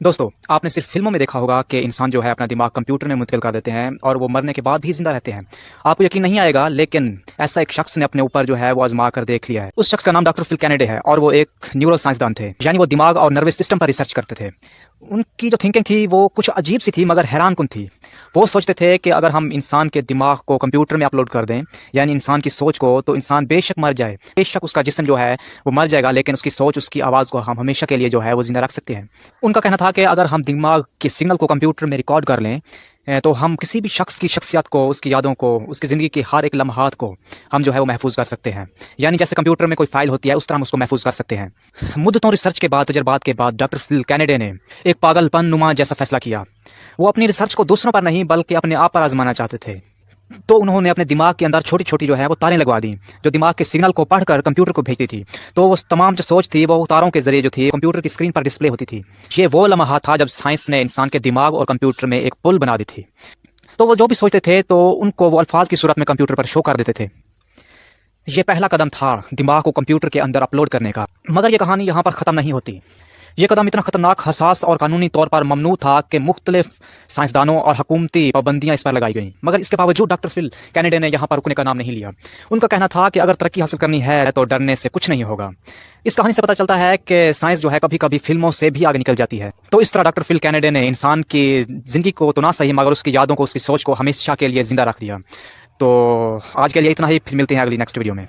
दोस्तों, आपने सिर्फ फ़िल्मों में देखा होगा कि इंसान जो है अपना दिमाग कंप्यूटर में मुंतकिल कर देते हैं और वो मरने के बाद भी ज़िंदा रहते हैं। आपको यकीन नहीं आएगा, लेकिन ऐसा एक शख्स ने अपने ऊपर जो है वो आज़मा कर देख लिया है। उस शख्स का नाम डॉक्टर फिल कैनेडी है और वो एक न्यूरो साइंसदान थे। यानी वो दिमाग और नर्वस सिस्टम पर रिसर्च करते थे। उनकी जो थिंकिंग थी वो कुछ अजीब सी थी मगर हैरानकुन थी। वो सोचते थे कि अगर हम इंसान के दिमाग को कंप्यूटर में अपलोड कर दें, यानी इंसान की सोच को, तो इंसान बेशक मर जाए, बेशक उसका जिस्म जो है वो मर जाएगा, लेकिन उसकी सोच, उसकी आवाज़ को हम हमेशा के लिए जो है वो ज़िंदा रख सकते हैं। उनका कहना था कि अगर हम दिमाग के सिग्नल को कंप्यूटर में रिकॉर्ड कर लें, तो हम किसी भी शख्स की शख्सियत को, उसकी यादों को, उसकी ज़िंदगी के हर एक लम्हात को हम जो है वो महफूज़ कर सकते हैं। यानी जैसे कंप्यूटर में कोई फ़ाइल होती है, उस तरह हम उसको महफूज़ कर सकते हैं। मुद्दतों रिसर्च के बाद, तजर्बात के बाद डॉक्टर फिल कैनेडी ने एक पागलपन नुमा जैसा फ़ैसला किया। वो अपनी रिसर्च को दूसरों पर नहीं बल्कि अपने आप पर आज़माना चाहते थे। तो उन्होंने अपने दिमाग के अंदर छोटी-छोटी जो है वो तारें लगवा दी, जो दिमाग के सिग्नल को पढ़कर कंप्यूटर को भेजती थी। तो वो तमाम जो सोच थी वो तारों के ज़रिए जो थी कंप्यूटर की स्क्रीन पर डिस्प्ले होती थी। ये वो लम्हा था जब साइंस ने इंसान के दिमाग और कंप्यूटर में एक पुल बना दी थी। तो वो जो भी सोचते थे तो उनको वो अल्फाज की सूरत में कंप्यूटर पर शो कर देते थे। ये पहला कदम था दिमाग को कंप्यूटर के अंदर अपलोड करने का। मगर ये कहानी यहाँ पर ख़त्म नहीं होती। ये कदम इतना ख़तरनाक, हसास और कानूनी तौर पर ममनू था कि मुख्तलिफ साइंसदानों और हुकूमती पाबंदियाँ इस पर लगाई गईं। मगर इसके बावजूद डॉक्टर फिल कैनेडी ने यहाँ पर रुकने का नाम नहीं लिया। उनका कहना था कि अगर तरक्की हासिल करनी है तो डरने से कुछ नहीं होगा। इस कहानी से पता चलता है कि साइंस जो है कभी कभी फिल्मों से भी आगे निकल जाती है। तो इस तरह डॉक्टर फिल कैनेडी ने इंसान की ज़िंदगी को तो ना सही मगर उसकी यादों को, उसकी सोच को हमेशा के लिए ज़िंदा रख दिया। तो आज के लिए इतना ही, फिर मिलते हैं अगली नेक्स्ट वीडियो में।